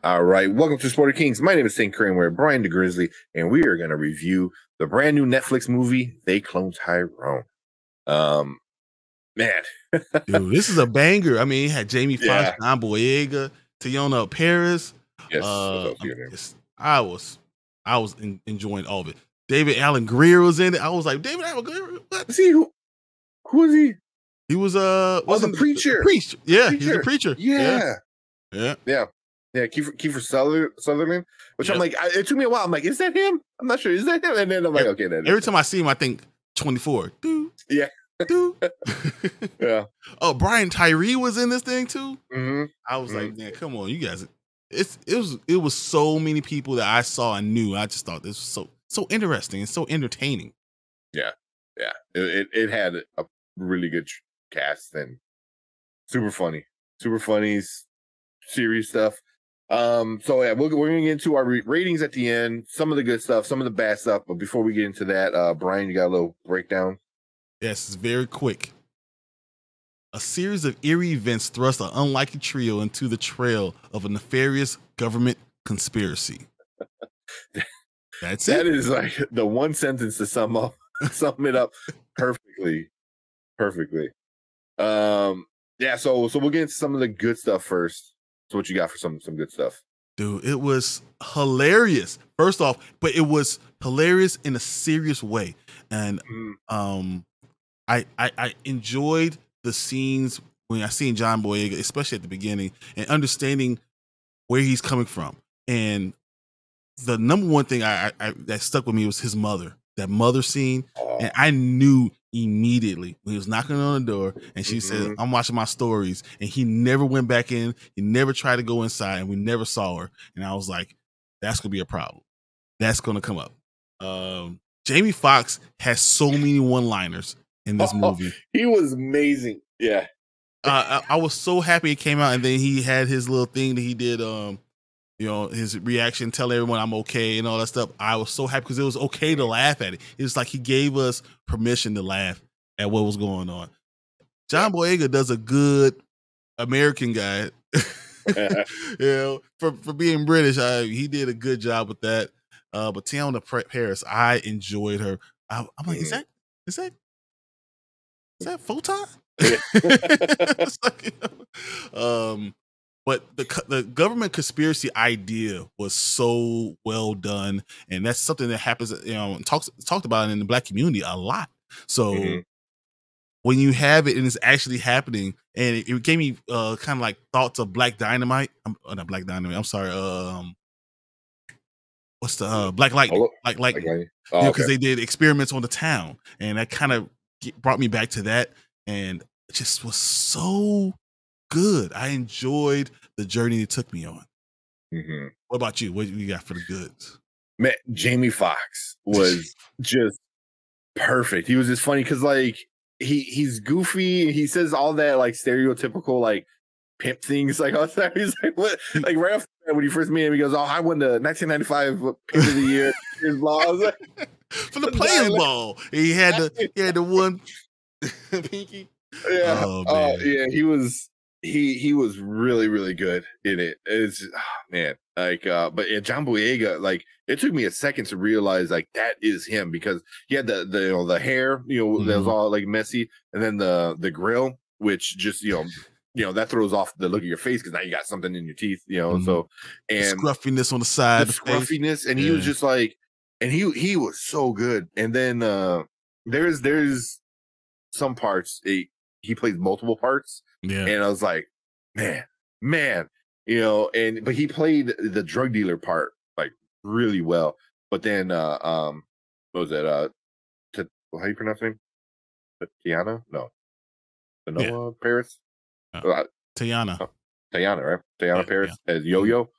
All right, welcome to Sporty Kings. My name is St. Crane. We're Brian the Grizzly, and we are going to review the brand new Netflix movie, They Clone Tyrone. Um, man, Dude, this is a banger. I mean, it had Jamie Foxx, yeah, John Boyega, Teyonah, Parris. yes, what's your name? I was enjoying all of it. David Allen Greer was in it. I was like, David Allen Greer, what? See who is he? He was the preacher. The priest. Yeah, he's a preacher. Yeah. Yeah. Kiefer Sutherland. Which Yep. I'm like, it took me a while. I'm like, is that him? I'm not sure. Is that him? And then I'm like, okay, that is. Every time I see him, I think 24. Dude. Yeah. Dude. Yeah. Oh, Brian Tyree was in this thing too. Mm-hmm. I was like, man, come on, you guys. It was so many people that I saw and knew. I just thought this was so interesting and so entertaining. Yeah. It had a really good cast and super funny, serious stuff. So yeah, we're gonna get into our ratings at the end. Some of the good stuff, some of the bad stuff. But before we get into that, Brian, you got a little breakdown? Yes, it's very quick. A series of eerie events thrust an unlikely trio into the trail of a nefarious government conspiracy. That's it. That is like the one sentence to sum it up perfectly. Yeah, so we'll get into some of the good stuff first. So what you got for some good stuff? Dude, it was hilarious. First off, but it was hilarious in a serious way. And I enjoyed the scenes when I seen John Boyega, especially at the beginning, and understanding where he's coming from. And the number one thing I that stuck with me was his mother. That mother scene, and I knew immediately when he was knocking on the door, and she said, "I'm watching my stories," and he never went back in. He never tried to go inside, and we never saw her. And I was like, "That's gonna be a problem. That's gonna come up." Jamie Foxx has so many one-liners in this movie. He was amazing. Yeah. I was so happy it came out, and then he had his little thing that he did. His reaction, tell everyone I'm okay and all that stuff. I was so happy because it was okay to laugh at it. It was like he gave us permission to laugh at what was going on. John Boyega does a good American guy. For being British, he did a good job with that. But Teyonah Parris, I enjoyed her. I'm like, is that photon? But the government conspiracy idea was so well done, and that's something that happens, talked about in the Black community a lot. So when you have it and it's actually happening, and it gave me kind of like thoughts of Black Dynamite. Not Black Dynamite. I'm sorry. What's the Black Lightning? Because they did experiments on the town, and that kind of brought me back to that, and it just was so good. I enjoyed the journey it took me on. What about you? What you got for the goods? Man, Jamie Foxx was just perfect. He was just funny because like he's goofy. He says all that like stereotypical like pimp things. Like he's like what? Like right off the bat, when you first meet him, he goes, "Oh, I won the 1995 Pimp of the Year." I was like, for the Players Ball. He had the one pinky. Yeah. Yeah. He was really, really good in it. It's man, like but yeah, John Boyega, like it took me a second to realize like that is him because he had the hair, that was all like messy, and then the grill, which just that throws off the look of your face because now you got something in your teeth, so and the scruffiness on the side, the scruffiness, and he was just like, and he was so good. And then there's some parts he plays multiple parts. Yeah. And I was like, man, but he played the drug dealer part like really well. But then what was that? How do you pronounce her name? Teyonah? No. Teyonah Parris? Teyonah. Teyonah, right? Teyonah Parris as Yo-Yo.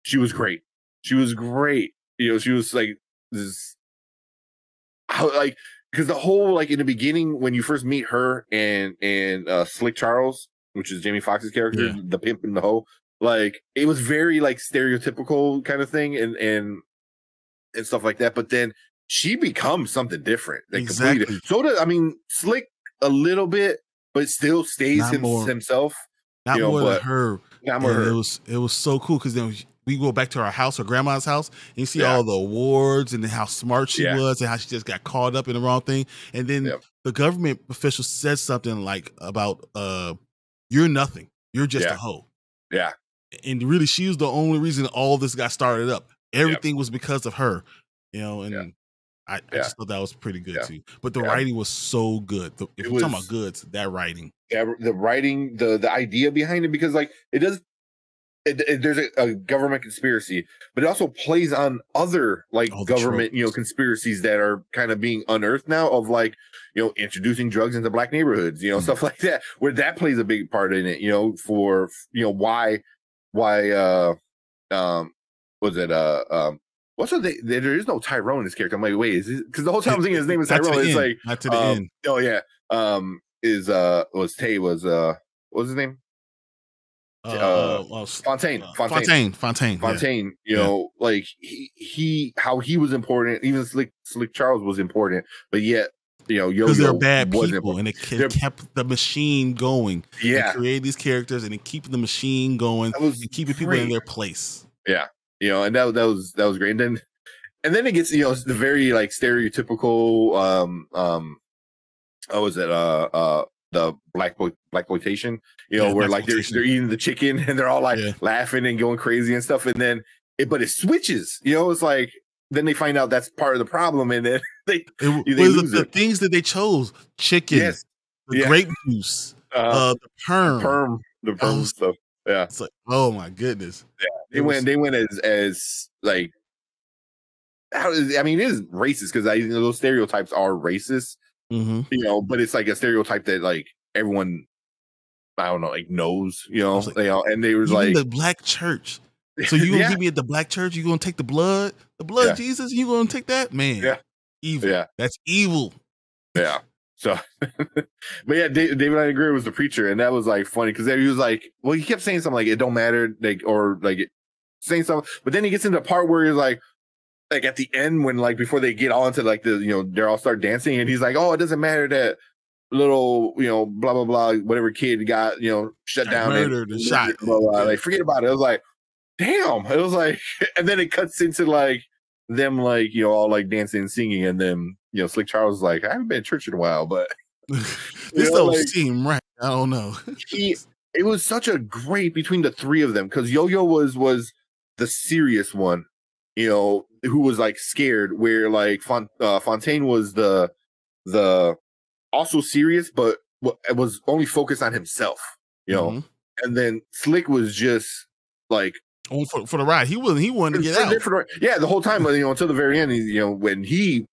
She was great. She was like this because the whole like in the beginning when you first meet her and Slick Charles, which is Jamie Foxx's character, the pimp in the hoe, like it was very like stereotypical kind of thing and stuff like that. But then she becomes something different. Like completely. So does Slick a little bit, but still stays himself. Not more than her. I'm And her. it was so cool because then we go back to our house, her grandma's house, and you see Yeah. all the awards and how smart she Yeah. was and how she just got caught up in the wrong thing. And then Yep. the government official said something like about you're nothing. You're just a hoe. Yeah. And really she was the only reason all this got started up. Everything was because of her. You know, and I just thought that was pretty good too. But the writing was so good. If we're talking about goods, that writing. Yeah, the writing, the idea behind it, because like it does. There's a government conspiracy, but it also plays on other like government, conspiracies that are kind of being unearthed now of like, introducing drugs into black neighborhoods, stuff like that, where that plays a big part in it, for, why, was it, what's the there is no Tyrone in this character. I'm like, wait, is this, because the whole time I'm thinking his name is Tyrone. It's like, not to the end. Oh yeah. What's his name? Fontaine. Like he how he was important, even Slick Charles was important, but yet because they're bad people and it kept the machine going. They create these characters and it keep the machine going and keeping people in their place. And that was great. And then it gets the very like stereotypical what was it the blaxploitation, where like they're eating the chicken and they're all like laughing and going crazy and stuff, and then but it switches, it's like then they find out that's part of the problem, and then they lose the things that they chose: chicken, the grape juice, the perm stuff. Yeah, it's like, oh my goodness. They went as like, it is racist because those stereotypes are racist. But it's like a stereotype that like everyone, I don't know, like knows, like, and they were like the black church. So you gonna give me at the black church? You gonna take the blood of Jesus? You gonna take that, man? Evil. That's evil. So, but David I agree was the preacher, and that was like funny because he was like, well, he kept saying something like it don't matter, like, or like saying something, but then he gets into the part where he's like at the end when like before they get all into like the they all start dancing, and he's like, oh, it doesn't matter that little blah blah blah whatever kid got shut down, murdered and shot, blah, blah, like forget about it. I was like, damn. It was like, and then it cuts into like them like all like dancing and singing, and then Slick Charles was like, I haven't been in church in a while, but this don't seem right. I don't know. It was such a great between the three of them, because Yo-Yo was the serious one, who was like scared, where like Fontaine was the also serious, but it was only focused on himself, and then Slick was just like for the ride. He wanted to get out. The whole time, until the very end, when he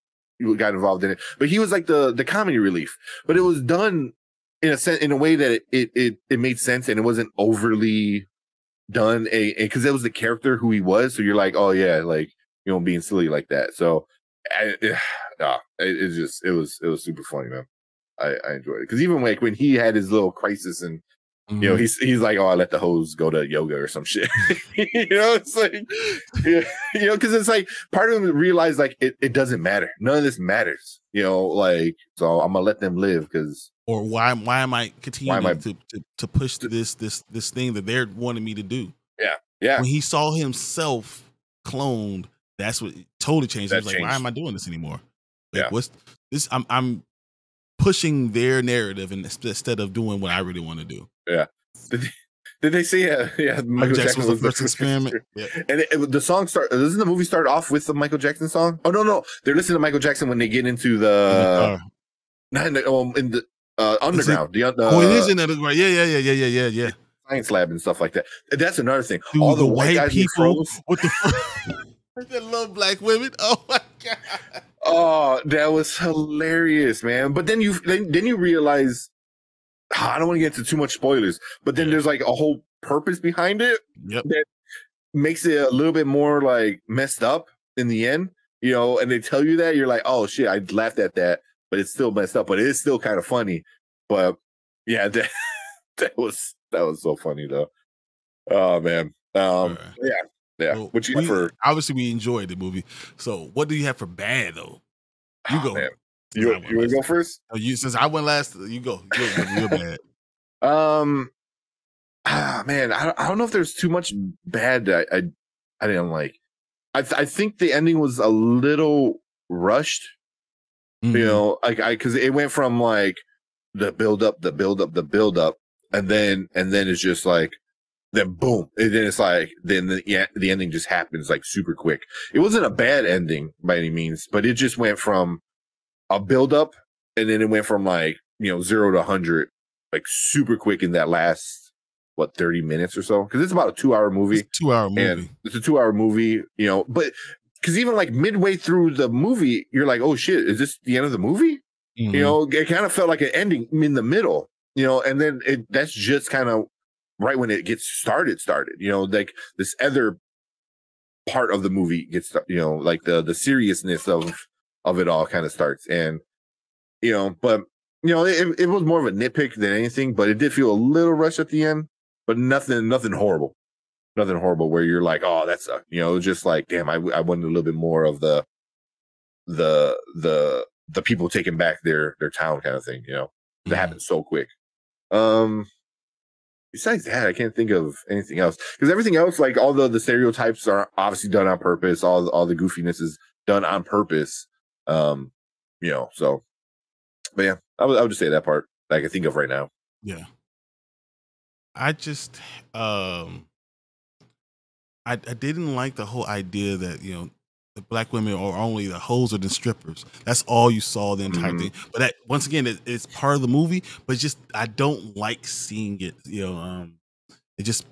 got involved in it, but he was like the comedy relief, but it was done in a way that it made sense, and it wasn't overly done because it was the character who he was. So you're like, oh yeah, like being silly like that. So it was super funny, man. I enjoyed it because even like when he had his little crisis and he's like, oh, I let the hose go to yoga or some shit. It's like, because it's like part of him realized like it doesn't matter. None of this matters. Like, so I'm gonna let them live because. Or why am I continuing to push this thing that they're wanting me to do? Yeah. When he saw himself cloned, that's what totally changed. He was like, why am I doing this anymore? Like, what's this? I'm pushing their narrative instead of doing what I really want to do. Yeah. Did they say Michael Jackson was the first experiment? Yeah. And the song doesn't the movie start off with the Michael Jackson song? Oh no, they're listening to Michael Jackson when they get into the underground. It is in the underground. Yeah. Science lab and stuff like that. That's another thing. Dude, all the white guys people with the little black women. Oh my god. Oh, that was hilarious, man. But then you realize, I don't want to get into too much spoilers, but then there's like a whole purpose behind it that makes it a little bit more like messed up in the end, and they tell you that, you're like, oh shit, I laughed at that, but it's still messed up, but it is still kind of funny. But yeah, that was so funny though. Oh man. Yeah. So what you have for? Obviously, we enjoyed the movie. So, what do you have for bad though? You go. Man. You want to go first? Since I went last, you go. You're bad. Man, I don't know if there's too much bad that I didn't like. I think the ending was a little rushed. You know, like because it went from like the build up, and then it's just like then boom, and then it's like then the ending just happens like super quick. It wasn't a bad ending by any means, but it just went from a build up, and then it went from like 0 to 100 like super quick in that last 30 minutes or so, because it's about a 2-hour movie. It's a 2-hour movie. And it's a 2-hour movie, but because even like midway through the movie, you're like, oh shit, is this the end of the movie? It kind of felt like an ending in the middle, and then that's just kind of right when it gets started, like this other part of the movie gets, like the seriousness of it all kind of starts. And, but, it was more of a nitpick than anything, but it did feel a little rushed at the end, but nothing horrible. Nothing horrible where you're like, oh, that sucked. It was just like, damn, I wanted a little bit more of the people taking back their town kind of thing, that happened so quick. Besides that, I can't think of anything else, because everything else, like all the stereotypes are obviously done on purpose. All the goofiness is done on purpose. So, but yeah, I would just say that part that I can think of right now. Yeah. I just, I didn't like the whole idea that, the black women are only the hoes or the strippers. That's all you saw the entire thing. But that, once again, it's part of the movie, but just, I don't like seeing it, it just,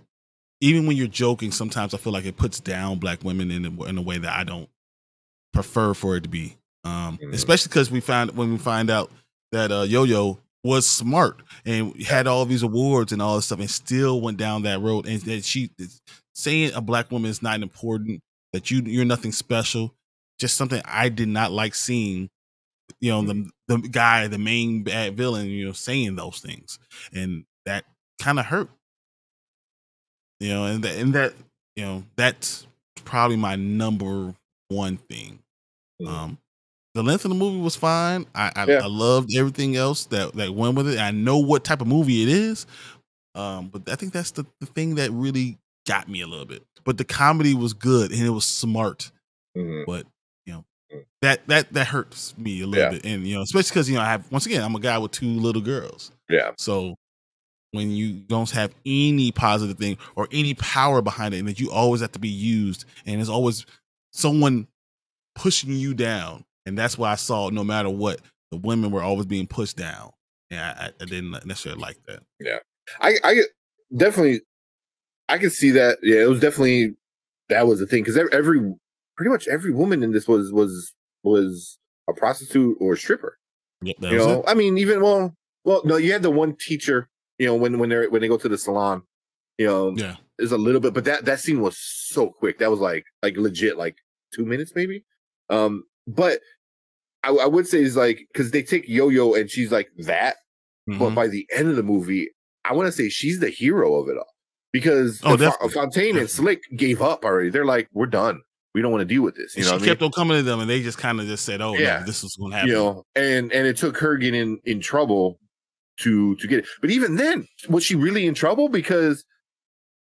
even when you're joking, sometimes I feel like it puts down black women in a way that I don't prefer for it to be. Especially because when we find out that Yo-Yo was smart and had all these awards and all this stuff and still went down that road, and that she saying a black woman is not important, that you're nothing special, just something I did not like seeing, the guy, the main bad villain, saying those things, and that kind of hurt, and that that's probably my number one thing. The length of the movie was fine. I loved everything else that went with it. I know what type of movie it is, but I think that's the thing that really got me a little bit. But the comedy was good and it was smart. But that hurts me a little bit, and especially because I'm a guy with 2 little girls. Yeah. So when you don't have any positive thing or any power behind it, and that you always have to be used, and there's always someone pushing you down. And that's why I saw, no matter what, the women were always being pushed down. And I didn't necessarily like that. Yeah. I definitely, I can see that. Yeah, it was definitely, that was the thing. Because pretty much every woman in this was a prostitute or a stripper. Yeah, I mean, even, well, no, you had the one teacher, when they go to the salon, there's a little bit, but that scene was so quick. That was like legit, like 2 minutes maybe. But I would say is like, because they take Yo-Yo and she's like that, but by the end of the movie, I want to say she's the hero of it all, because Fontaine and Slick gave up already. They're like, we're done. We don't want to deal with this. She kept on coming to them, and they just kind of just said, "Oh, no, this is going to happen." And it took her getting in trouble to get it. But even then, was she really in trouble? Because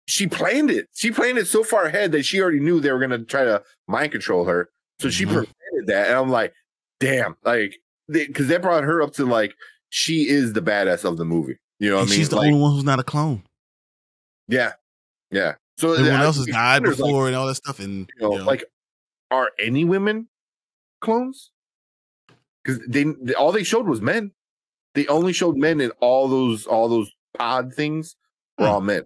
she planned it. She planned it so far ahead that she already knew they were going to try to mind control her. So she prevented that, and I'm like, damn, like, because that brought her up to like, she is the badass of the movie. You know what I mean? She's the only one who's not a clone. Yeah, yeah. So everyone else has died before, and all that stuff. And like, are any women clones? Because all they showed was men. They only showed men, in all those pod things were all men.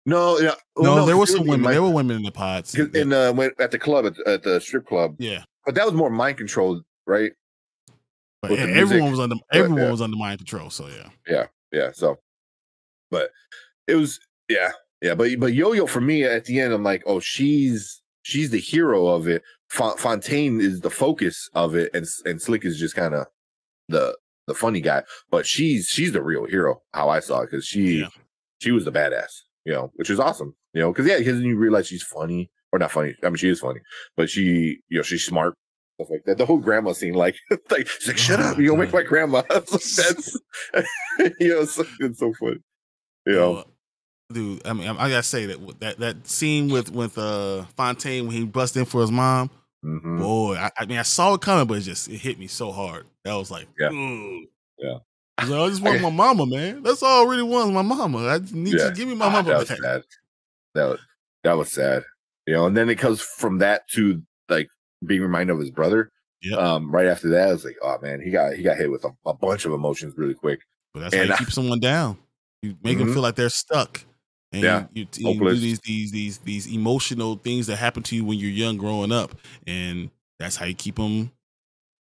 No, there were some women. There were women in the pods. At the club, at the strip club. Yeah, but that was more mind controlled, right? But everyone was under mind control. So yeah. So, but it was But Yo-Yo, for me at the end, I'm like, oh, she's the hero of it. Fontaine is the focus of it, and Slick is just kind of the funny guy. But she's the real hero, how I saw it, because she was the badass. Which is awesome, because you realize she's funny, or not funny. I mean, she is funny, but she's smart, stuff like that. The whole grandma scene, like she's like, shut up, you don't make my grandma. That's it's so funny. dude. I mean, I gotta say that scene with Fontaine when he bust in for his mom. Mm-hmm. Boy, I mean, I saw it coming, but it hit me so hard. That was like, yeah, ugh. yeah. He's like, I just want my mama, man. That's all I really want, my mama. I just need you to give me my mama that was back. sad. That was sad. You know, and then it comes from that to like being reminded of his brother. Yep. Right after that, I was like, oh man, he got hit with a bunch of emotions really quick. But that's how you keep someone down. You make them feel like they're stuck. And you do these emotional things that happen to you when you're young growing up. And that's how you keep them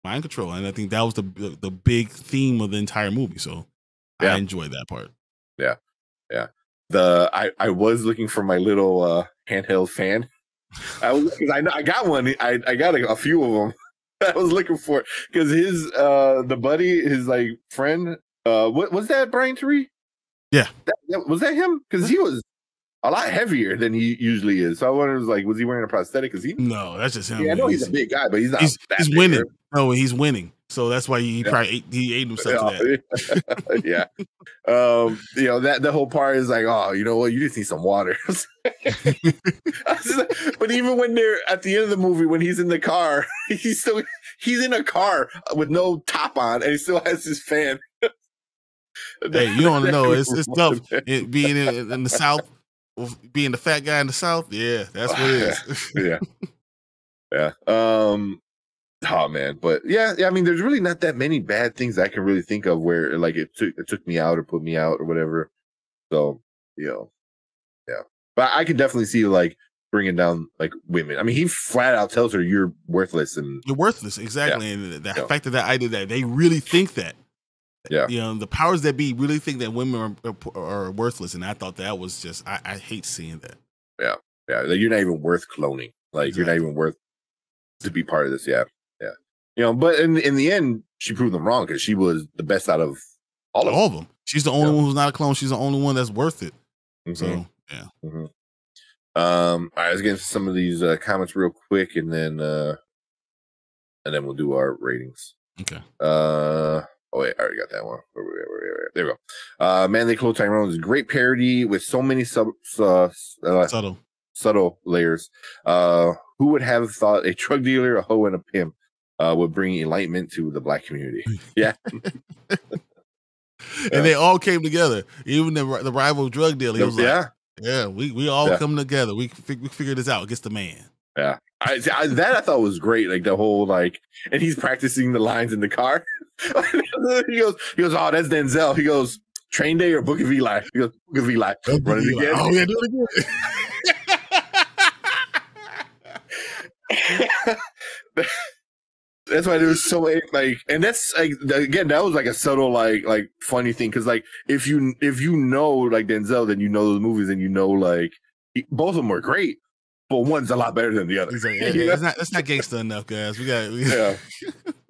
mind control. And I think that was the big theme of the entire movie. So I enjoyed that part. Yeah. Yeah. I was looking for my little handheld fan. I got one. I got a few of them. I was looking for because his the buddy, his like friend, what was that, Brian Tyree? Yeah. Was that him? Because he was a lot heavier than he usually is. So I wondered, was he wearing a prosthetic? No, that's just him. Yeah, I know he's a big guy, but he's not. He's winning. Right? No, he's winning. So that's why he probably ate himself to that. Yeah. You know, that the whole part is like, oh, you know what? You just need some water. But even when they're at the end of the movie, when he's in the car, he's in a car with no top on, and he still has his fan. Hey, you don't know. It's tough being in the South, being the fat guy in the South. Yeah, that's what it is. Yeah. Oh man, but yeah. I mean, there's really not that many bad things I can really think of where like it took me out or put me out or whatever. So yeah. But I can definitely see like bringing down like women. I mean, he flat out tells her you're worthless and you're worthless, exactly. And the fact that I did that, they really think that. Yeah, you know, the powers that be really think that women are worthless, and I thought that was just I hate seeing that. Yeah. Like, you're not even worth cloning. Like you're not even worth to be part of this. Yeah. You know, but in the end, she proved them wrong because she was the best out of all of them. She's the only one who's not a clone. She's the only one that's worth it. So yeah. All right, let's get into some of these comments real quick, and then we'll do our ratings. Okay. Oh wait, I already got that one. There we go. Man, They Clone Tyrone is a great parody with so many subtle layers. Who would have thought a drug dealer, a hoe, and a pimp would bring enlightenment to the Black community? Yeah. And they all came together. Even the rival drug dealer. He was like, yeah, we all come together. We figured this out against the man. Yeah. I thought was great. Like the whole like, and he's practicing the lines in the car. he goes, oh, that's Denzel. He goes, Train Day or Book of Eli? He goes, Book of Eli. Run it again. Oh yeah, do it again. That's why there was so many, like, and that's like again, that was like a subtle like funny thing because like if you know like Denzel, then you know those movies and you know like both of them were great, but one's a lot better than the other. He's like, hey, that's not gangster enough, guys. We got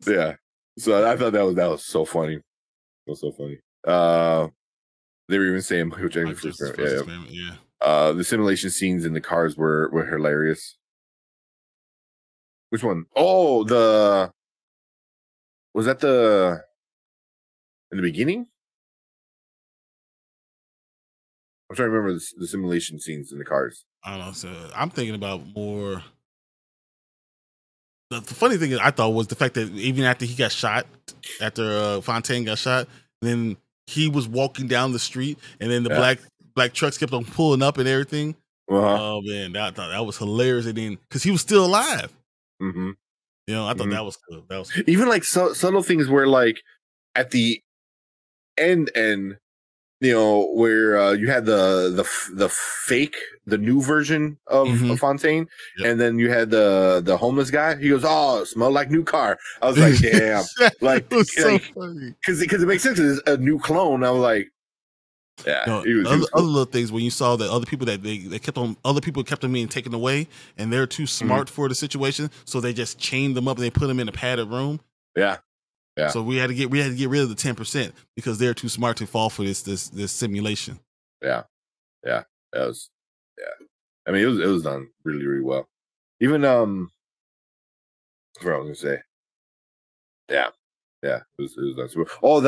yeah. So I thought that was so funny. It was so funny. They were even saying Michael Jackson first experiment. Yeah. The simulation scenes in the cars were hilarious. Which one? Oh, was that in the beginning? I'm trying to remember the simulation scenes in the cars. I don't know. So I'm thinking about more. The funny thing I thought was the fact that even after he got shot, after Fontaine got shot, then he was walking down the street, and then the black trucks kept on pulling up and everything. Oh man, I thought that was hilarious. And then because he was still alive. Mm-hmm. You know, I thought that was cool. That was cool. Even like subtle things where like at the end, you know, where you had the fake, the new version of Fontaine, and then you had the homeless guy. He goes, "Oh, it smelled like new car." I was like, "Damn!" Like, because it makes sense. It's a new clone. I was like, "Yeah." Other little things when you saw that other people that they kept on, other people kept them being taken away, and they're too smart for the situation, so they just chained them up and they put them in a padded room. Yeah. So we had to get rid of the 10% because they're too smart to fall for this simulation. Yeah. That was I mean, it was done really, really well. Even what I was gonna say. Yeah. It was done super. Oh,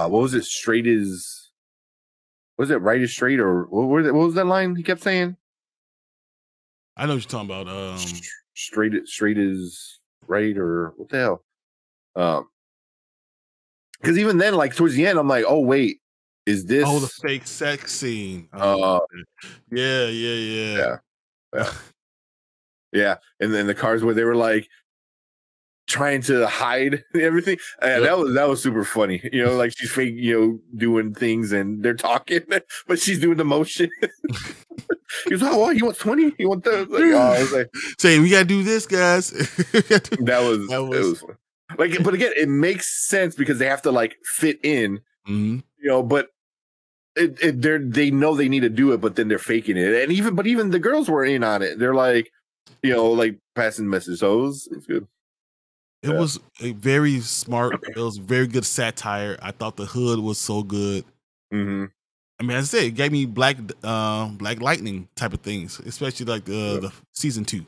what was it? Straight is was it right is straight or what was that line he kept saying? I know what you're talking about. Straight is right or what the hell? Because even then, like towards the end, I'm like, oh wait, is this? Oh, the fake sex scene. Yeah. Yeah. Yeah, and then the cars where they were like trying to hide everything. And that was super funny. You know, like she's fake, doing things and they're talking, but she's doing the motion. He was like, "Oh, he wants 20. He wants 30." Like, I was like, saying we gotta do this, guys. It was fun. Like, but again, it makes sense because they have to like fit in, but they know they need to do it, but then they're faking it. And even the girls were in on it. They're like, like passing messages. So it's good. It was a very smart. It was very good satire. I thought the hood was so good. I mean, as I said, it gave me Black Lightning type of things, especially like the season 2.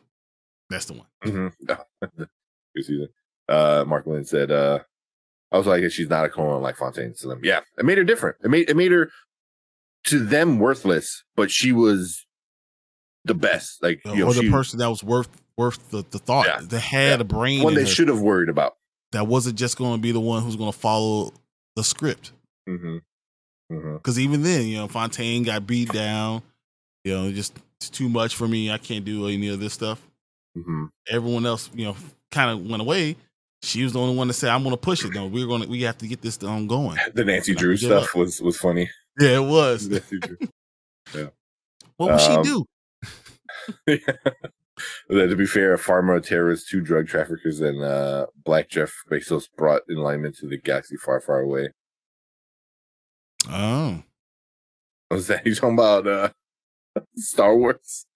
That's the one. Good season. Mark Lynn said, "I was like, she's not a clone like Fontaine to them. Yeah, it made her different. It made her to them worthless, but she was the best. Like, or the person that was worth the thought. Yeah. That had a brain. One they should have worried about. That wasn't just going to be the one who's going to follow the script. Because even then, Fontaine got beat down. Just it's too much for me. I can't do any of this stuff. Everyone else, kind of went away. She was the only one to say, "I'm going to push it." No, we have to get this going. The Nancy Drew stuff was funny. Yeah, it was. Yeah. What would she do? To be fair, a farmer, a terrorist, 2 drug traffickers, and Black Jeff Bezos brought enlightenment to the galaxy far, far away. Oh. What was that? You talking about Star Wars?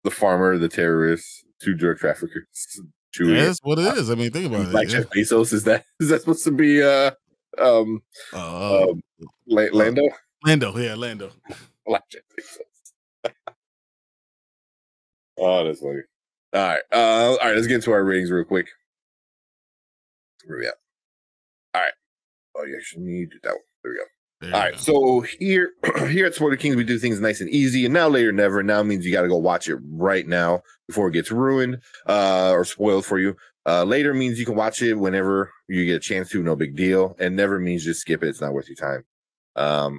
The farmer, the terrorist, 2 drug traffickers. Yeah, that's what it is. I mean, think about Black it. Jeff Bezos, is that supposed to be Lando? Lando. Black Jeff Bezos. Oh, that's funny. All right, let's get into our ratings real quick. Where we at? All right. Oh, you actually need that one. There we go. All right. So here at Spoiler Kings, we do things nice and easy. And now, later, never. Now means you got to go watch it right now before it gets ruined or spoiled for you. Later means you can watch it whenever you get a chance to. No big deal. And never means just skip it. It's not worth your time. I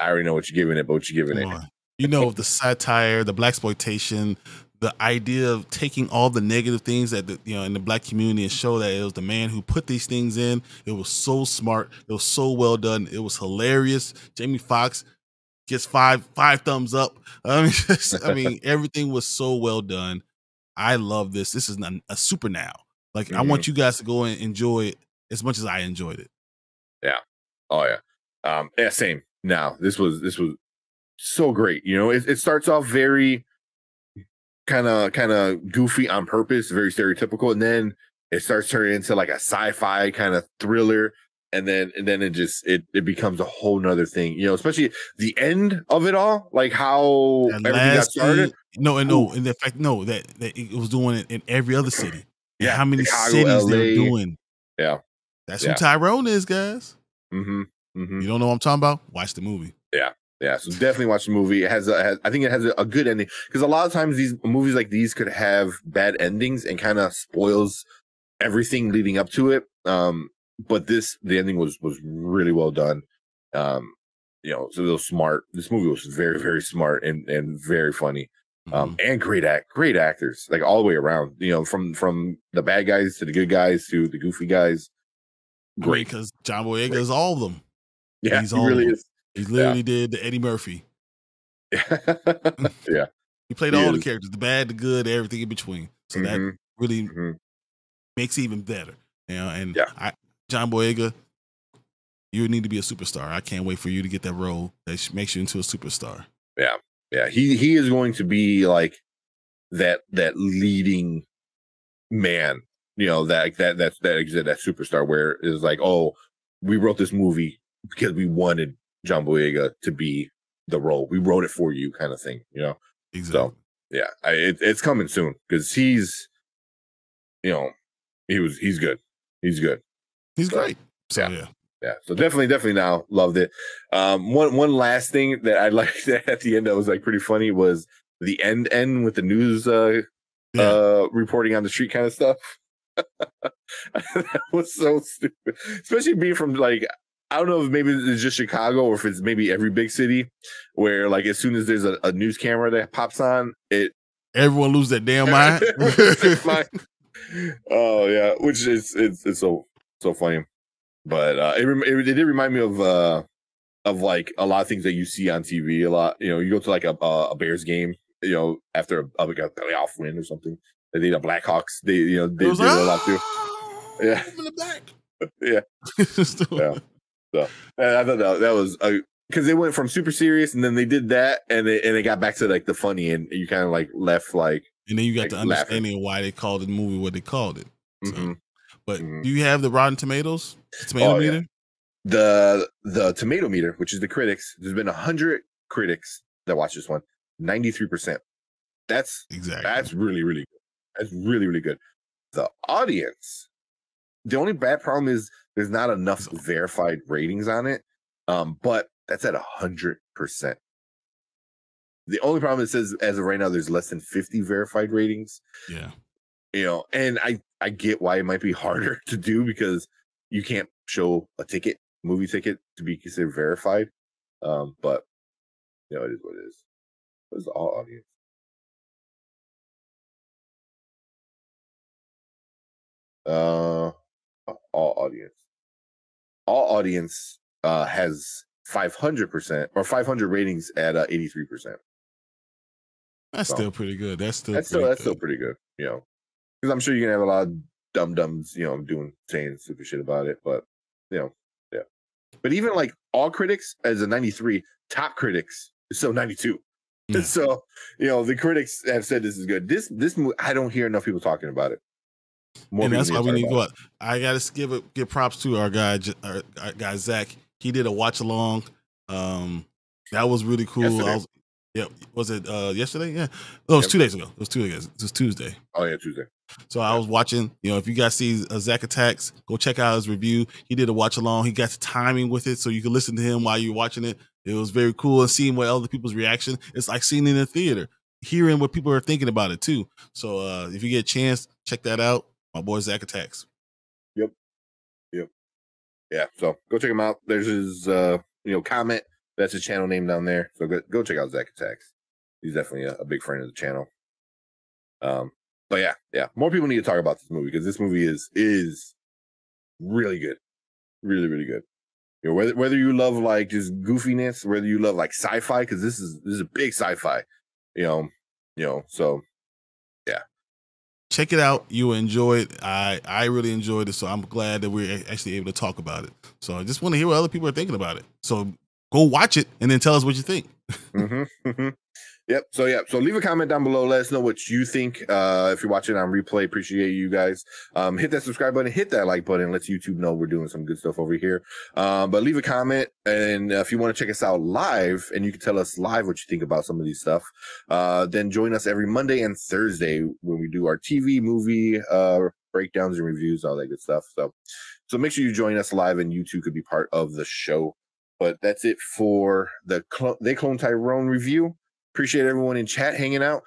already know what you're giving it, but what you're giving it. The satire, the blaxploitation, the idea of taking all the negative things that in the Black community and show that it was the man who put these things in. It was so smart. It was so well done. It was hilarious. Jamie Foxx gets five thumbs up. I mean, everything was so well done. I love this. This is a super now. Like, I want you guys to go and enjoy it as much as I enjoyed it. Yeah. Oh yeah. Yeah. Same. Now this was so great. It starts off very kind of goofy on purpose, very stereotypical, and then it starts turning into like a sci-fi kind of thriller, and then it becomes a whole nother thing. Especially the end of it all, like how everything got started. In fact, that it was doing it in every other city. Yeah, how many Chicago, cities LA. they're doing? Yeah, that's who Tyrone is, guys. You don't know what I'm talking about? Watch the movie. Yeah, so definitely watch the movie. I think it has a good ending, because a lot of times these movies like these could have bad endings and kind of spoils everything leading up to it. But the ending was really well done. So it was smart. This movie was very, very smart and very funny. And great actors, like all the way around. From the bad guys to the good guys to the goofy guys. Great, because John Boyega is all of them. Yeah, he really is. He literally did the Eddie Murphy. Yeah. He played all the characters, the bad, the good, everything in between. So that really makes it even better. And John Boyega, you need to be a superstar. I can't wait for you to get that role that makes you into a superstar. Yeah. Yeah. He is going to be like that leading man, that superstar where it's like, oh, we wrote this movie because we wanted John Boyega to be the role. We wrote it for you, kind of thing, Exactly. So yeah, it's coming soon, because he's good. He's good. He's great. So yeah. Yeah, so definitely now loved it. One last thing that I liked at the end that was like pretty funny was the end with the news reporting on the street kind of stuff. That was so stupid, especially being from like, I don't know if maybe it's just Chicago or if it's maybe every big city where like as soon as there's a news camera that pops on, everyone lose their damn mind. Oh yeah, which is it's so funny. But it did remind me of like a lot of things that you see on TV a lot. You know, you go to like a Bears game, you know, after like a playoff win or something. They did a Blackhawks. They did a lot too. Yeah, in the back. Yeah. Yeah. So I thought that was because they went from super serious and then they did that and they got back to like the funny and you kind of like left like. And then you got like the understanding of why they called the movie what they called it. So. Mm-hmm. But do you have the Rotten Tomatoes? The tomato meter? Yeah. The tomato meter, which is the critics. There's been 100 critics that watch this one. 93%. That's really, really good. That's really, really good. The audience. The only bad problem is there's not enough verified ratings on it. But that's at 100%. The only problem it says as of right now, there's less than 50 verified ratings. Yeah. You know, and I get why it might be harder to do because you can't show a movie ticket to be considered verified. But you know, it is what it is. It's all audience. All audience. All audience has 500% or 500 ratings at 83%. That's still pretty good. That's still pretty good. You know, because I'm sure you're gonna have a lot of dum-dums, you know, saying stupid shit about it, but you know, yeah. But even like all critics as a 93, top critics is still 92. Yeah. So, you know, the critics have said this is good. This movie, I don't hear enough people talking about it. And that's why we need to go out. I gotta give props to our guy Zach. He did a watch along. That was really cool. Was it yesterday? Yeah. Oh, it was 2 days ago. It was Tuesday. Oh yeah, Tuesday. So I was watching, you know, if you guys see Zach Attacks, go check out his review. He did a watch along. He got the timing with it so you can listen to him while you're watching it. It was very cool, and seeing what other people's reaction. It's like seeing it in the theater, hearing what people are thinking about it too. So if you get a chance, check that out. My boy Zach Attacks. Yep. Yeah. So go check him out. There's his comment. That's his channel name down there. So go check out Zach Attacks. He's definitely a big friend of the channel. But yeah. More people need to talk about this movie because this movie is really good. Really, really good. You know, whether you love like just goofiness, whether you love like sci-fi, because this is a big sci-fi. You know, so yeah. Check it out. You will enjoy it. I really enjoyed it. So I'm glad that we're actually able to talk about it. So I just want to hear what other people are thinking about it. So go watch it and then tell us what you think. Yep. So leave a comment down below. Let us know what you think. If you're watching on replay, appreciate you guys. Hit that subscribe button, hit that like button. Lets YouTube know we're doing some good stuff over here. But leave a comment, and if you want to check us out live, and you can tell us live what you think about some of these stuff, then join us every Monday and Thursday when we do our TV, movie breakdowns and reviews, all that good stuff. So make sure you join us live, and you too could be part of the show. But that's it for the They Clone Tyrone review. Appreciate everyone in chat hanging out.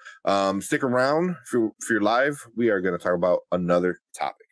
Stick around if you're live. We are going to talk about another topic.